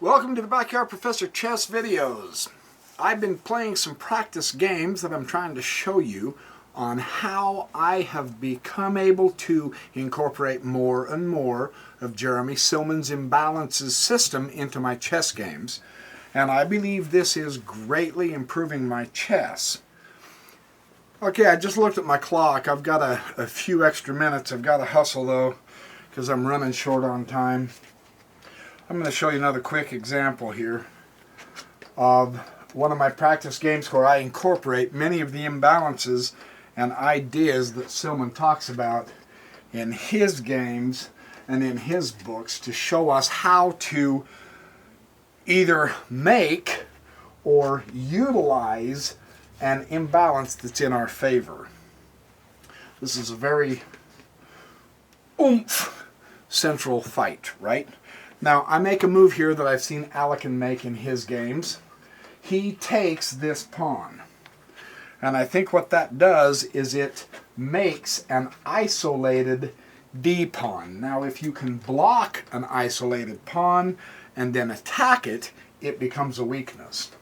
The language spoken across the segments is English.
Welcome to the Backyard Professor Chess videos. I've been playing some practice games that I'm trying to show you on how I have become able to incorporate more and more of Jeremy Silman's Imbalances system into my chess games. And I believe this is greatly improving my chess. Okay, I just looked at my clock. I've got a few extra minutes. I've got to hustle though because I'm running short on time. I'm going to show you another quick example here of one of my practice games where I incorporate many of the imbalances and ideas that Silman talks about in his games and in his books to show us how to either make or utilize an imbalance that's in our favor. This is a very central fight, right? Now, I make a move here that I've seen Alekin make in his games. He takes this pawn. And I think what that does is it makes an isolated d-pawn. Now, if you can block an isolated pawn and then attack it, it becomes a weakness,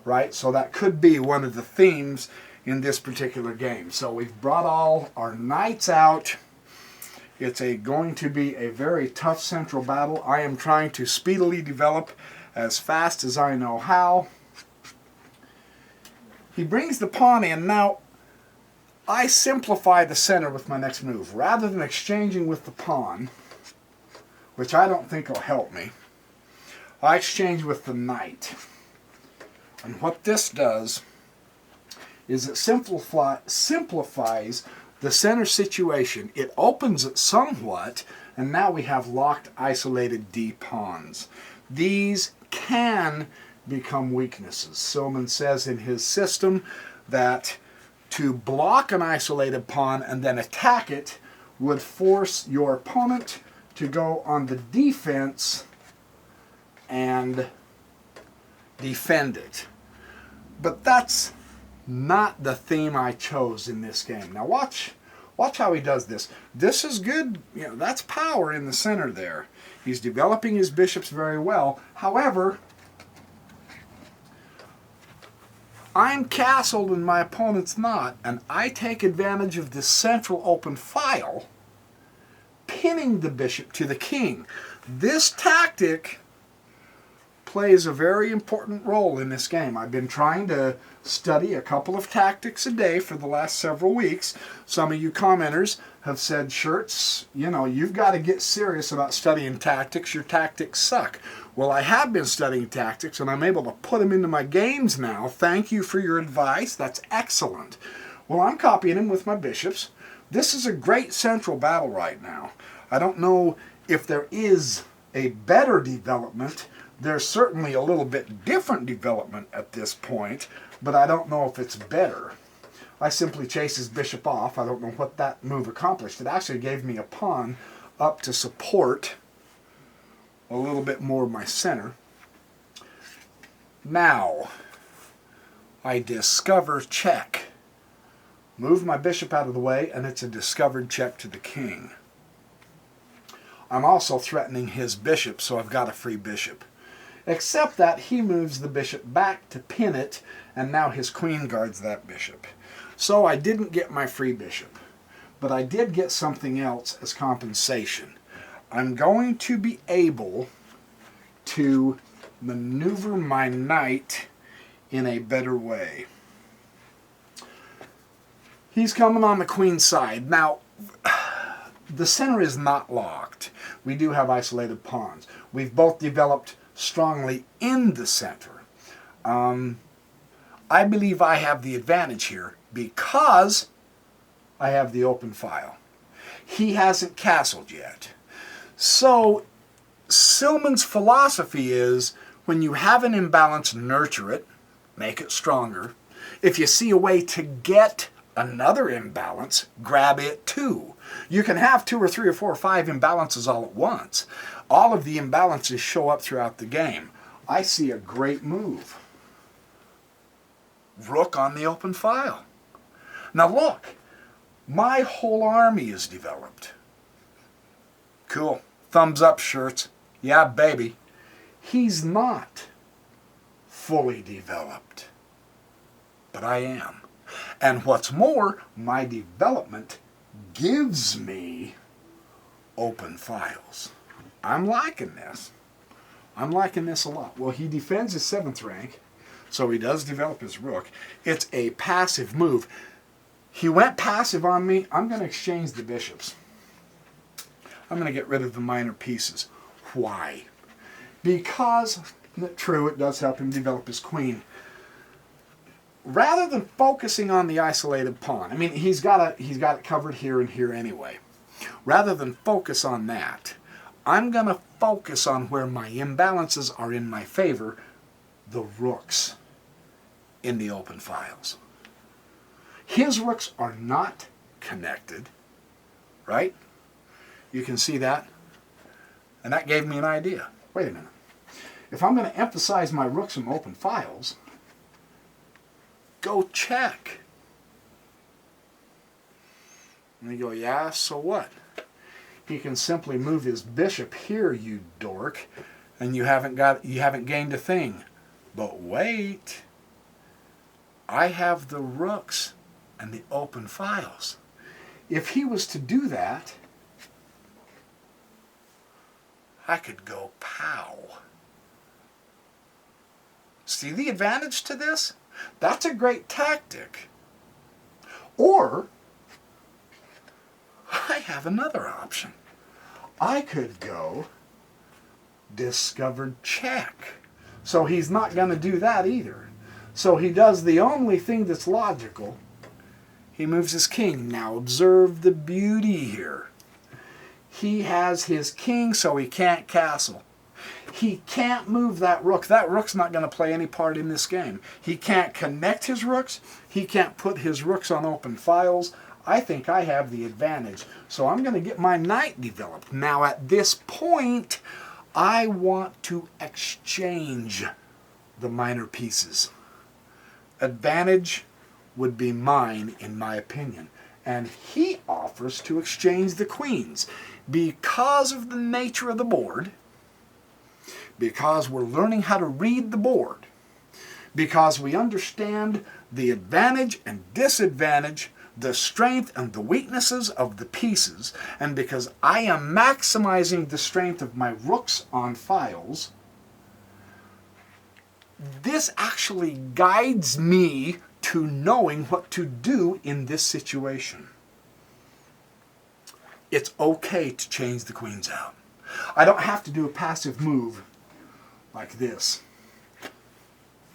right? So that could be one of the themes in this particular game. So we've brought all our knights out. It's going to be a very tough central battle. I am trying to speedily develop as fast as I know how. He brings the pawn in. Now, I simplify the center with my next move. Rather than exchanging with the pawn, which I don't think will help me, I exchange with the knight. And what this does is it simplifies the center situation. It opens it somewhat, and now we have locked, isolated d-pawns. These can become weaknesses. Silman says in his system that to block an isolated pawn and then attack it would force your opponent to go on the defense and defend it. But that's not the theme I chose in this game. Now watch how he does this. This is good. You know, that's power in the center there. He's developing his bishops very well. However, I'm castled and my opponent's not, and I take advantage of this central open file, pinning the bishop to the king. This tactic plays a very important role in this game. I've been trying to study a couple of tactics a day for the last several weeks. Some of you commenters have said, Shirts, you know, you've got to get serious about studying tactics. Your tactics suck. Well, I have been studying tactics, and I'm able to put them into my games now. Thank you for your advice. That's excellent. Well, I'm copying them with my bishops. This is a great central battle right now. I don't know if there is a better development. There's certainly a little bit different development at this point, but I don't know if it's better. I simply chase his bishop off. I don't know what that move accomplished. It actually gave me a pawn up to support a little bit more of my center. Now, I discover check. Move my bishop out of the way, and it's a discovered check to the king. I'm also threatening his bishop, so I've got a free bishop. Except that he moves the bishop back to pin it, and now his queen guards that bishop. So I didn't get my free bishop, but I did get something else as compensation. I'm going to be able to maneuver my knight in a better way. He's coming on the queen side. Now, the center is not locked. We do have isolated pawns. We've both developed strongly in the center. I believe I have the advantage here because I have the open file. He hasn't castled yet. So Silman's philosophy is when you have an imbalance, nurture it, make it stronger. If you see a way to get another imbalance, grab it too. You can have 2 or 3 or 4 or 5 imbalances all at once. All of the imbalances show up throughout the game. I see a great move. Rook on the open file. Now look, my whole army is developed. Cool. Thumbs up, Shirts. Yeah, baby. He's not fully developed, but I am. And what's more, my development gives me open files. I'm liking this. I'm liking this a lot. Well, he defends his 7th rank, so he does develop his rook. It's a passive move. He went passive on me. I'm going to exchange the bishops. I'm going to get rid of the minor pieces. Why? Because, true, it does help him develop his queen. Rather than focusing on the isolated pawn, I mean, he's got it covered here and here anyway. Rather than focus on that, I'm going to focus on where my imbalances are in my favor, the rooks in the open files. His rooks are not connected, right? You can see that. And that gave me an idea. Wait a minute. If I'm going to emphasize my rooks in open files, go check. And you go, yeah, so what? He can simply move his bishop here, you dork, and you haven't gained a thing. But wait, I have the rooks and the open files. If he was to do that, I could go pow. See the advantage to this? That's a great tactic. Or I have another option. I could go discovered check. So he's not going to do that either. So he does the only thing that's logical. He moves his king. Now observe the beauty here. He has his king, so he can't castle. He can't move that rook. That rook's not going to play any part in this game. He can't connect his rooks. He can't put his rooks on open files. I think I have the advantage. So I'm going to get my knight developed. Now at this point, I want to exchange the minor pieces. Advantage would be mine, in my opinion. And he offers to exchange the queens. Because of the nature of the board, because we're learning how to read the board, because we understand the advantage and disadvantage, the strength and the weaknesses of the pieces, and because I am maximizing the strength of my rooks on files, this actually guides me to knowing what to do in this situation. It's okay to change the queens out. I don't have to do a passive move like this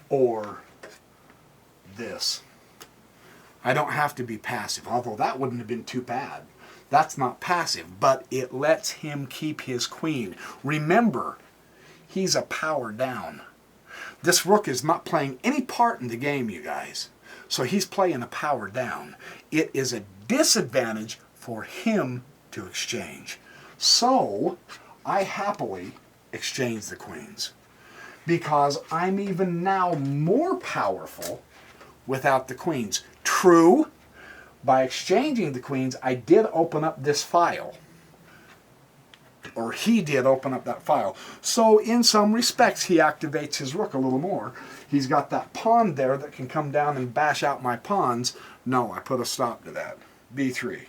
or this. I don't have to be passive, although that wouldn't have been too bad. That's not passive, but it lets him keep his queen. Remember, he's a power down. This rook is not playing any part in the game, you guys. So he's playing a power down. It is a disadvantage for him to exchange. So I happily exchange the queens because I'm even now more powerful without the queens. True, by exchanging the queens, I did open up this file. Or he did open up that file. So in some respects, he activates his rook a little more. He's got that pawn there that can come down and bash out my pawns. No, I put a stop to that. B3.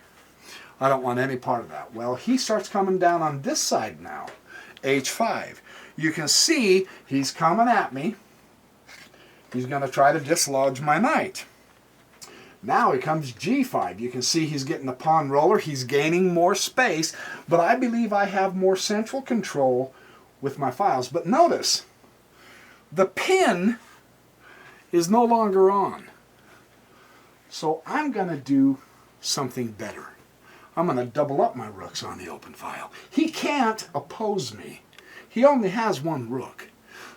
I don't want any part of that. Well, he starts coming down on this side now. H5. You can see he's coming at me. He's going to try to dislodge my knight. Now he comes G5. You can see he's getting the pawn roller. He's gaining more space, but I believe I have more central control with my files. But notice, the pin is no longer on. So I'm going to do something better. I'm going to double up my rooks on the open file. He can't oppose me. He only has one rook.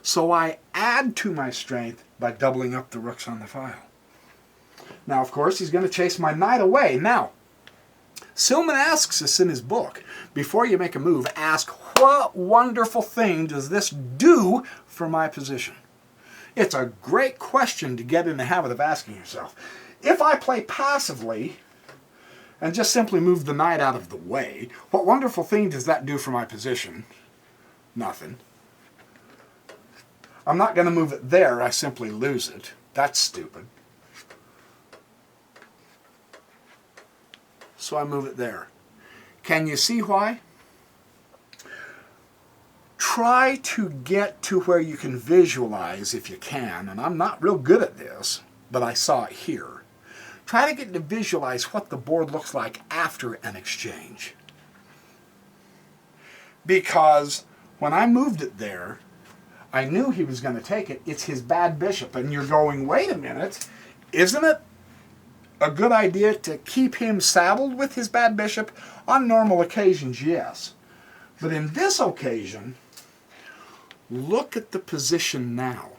So I add to my strength by doubling up the rooks on the file. Now, of course, he's going to chase my knight away. Now, Silman asks us in his book, before you make a move, ask, what wonderful thing does this do for my position? It's a great question to get in the habit of asking yourself. If I play passively and just simply move the knight out of the way, what wonderful thing does that do for my position? Nothing. I'm not going to move it there. I simply lose it. That's stupid. So I move it there. Can you see why? Try to get to where you can visualize if you can, and I'm not real good at this, but I saw it here. Try to get to visualize what the board looks like after an exchange. Because when I moved it there, I knew he was going to take it. It's his bad bishop, and you're going, wait a minute, isn't it a good idea to keep him saddled with his bad bishop? On normal occasions, yes. But in this occasion, look at the position now.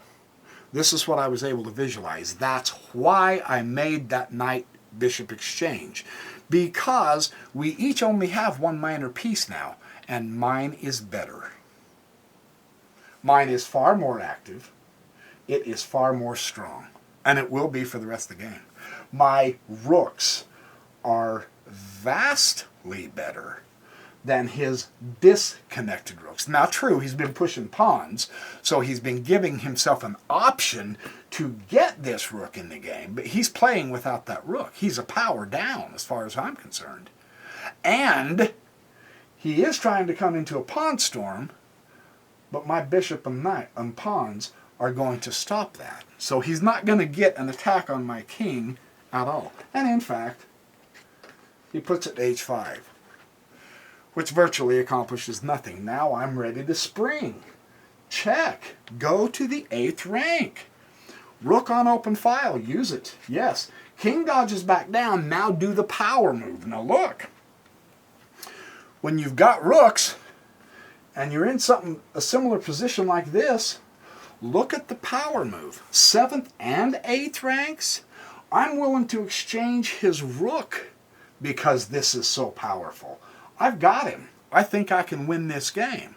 This is what I was able to visualize. That's why I made that knight-bishop exchange. Because we each only have one minor piece now, and mine is better. Mine is far more active. It is far more strong. And it will be for the rest of the game. My rooks are vastly better than his disconnected rooks. Now true, he's been pushing pawns, so he's been giving himself an option to get this rook in the game, but he's playing without that rook. He's a power down as far as I'm concerned. And he is trying to come into a pawn storm, but my bishop and knight and pawns are going to stop that. So he's not going to get an attack on my king at all. And in fact, he puts it to h5, which virtually accomplishes nothing. Now I'm ready to spring. Check. Go to the 8th rank. Rook on open file. Use it. Yes. King dodges back down. Now do the power move. Now look. When you've got rooks and you're in a similar position like this, look at the power move. 7th and 8th ranks. I'm willing to exchange his rook because this is so powerful. I've got him. I think I can win this game.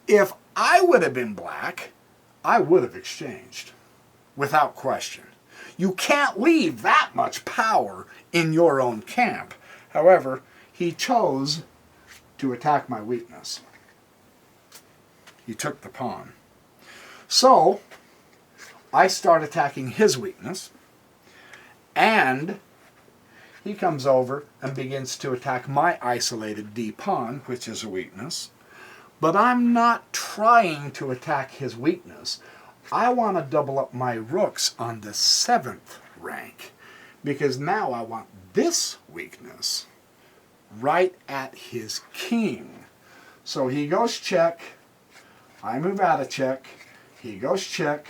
If I would have been black, I would have exchanged, without question. You can't leave that much power in your own camp. However, he chose to attack my weakness. He took the pawn. So, I start attacking his weakness, and he comes over and begins to attack my isolated d pawn, which is a weakness. But I'm not trying to attack his weakness. I want to double up my rooks on the 7th rank, because now I want this weakness right at his king. So he goes check, I move out of check, he goes check,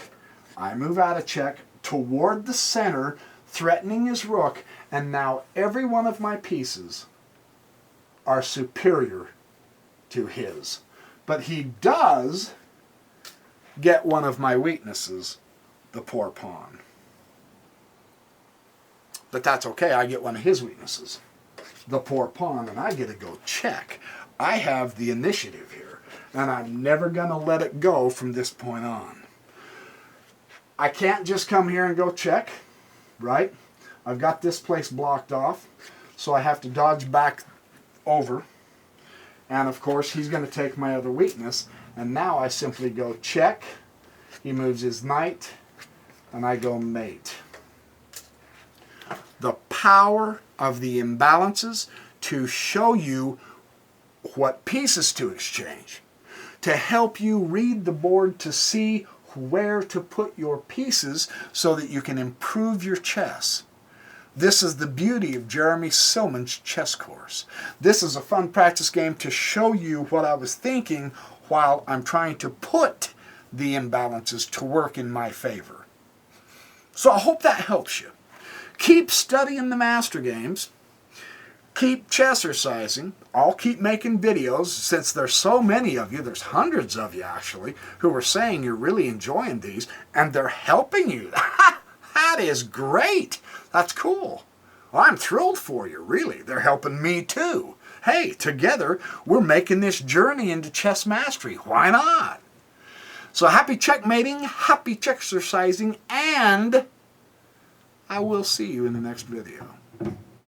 I move out of check toward the center, threatening his rook, and now every one of my pieces are superior to his. But he does get one of my weaknesses, the poor pawn. But that's okay, I get one of his weaknesses, the poor pawn, and I get to go check. I have the initiative here, and I'm never going to let it go from this point on. I can't just come here and go check, right? I've got this place blocked off, so I have to dodge back over. And of course, he's going to take my other weakness, and now I simply go check. He moves his knight, and I go mate. The power of the imbalances to show you what pieces to exchange, to help you read the board to see where to put your pieces so that you can improve your chess. This is the beauty of Jeremy Silman's chess course. This is a fun practice game to show you what I was thinking while I'm trying to put the imbalances to work in my favor. So I hope that helps you. Keep studying the master games. Keep chessercising. I'll keep making videos since there's so many of you, there's hundreds of you actually, who are saying you're really enjoying these and they're helping you. That is great. That's cool. Well, I'm thrilled for you, really. They're helping me too. Hey, together we're making this journey into chess mastery. Why not? So happy checkmating, happy chessercising, and I will see you in the next video.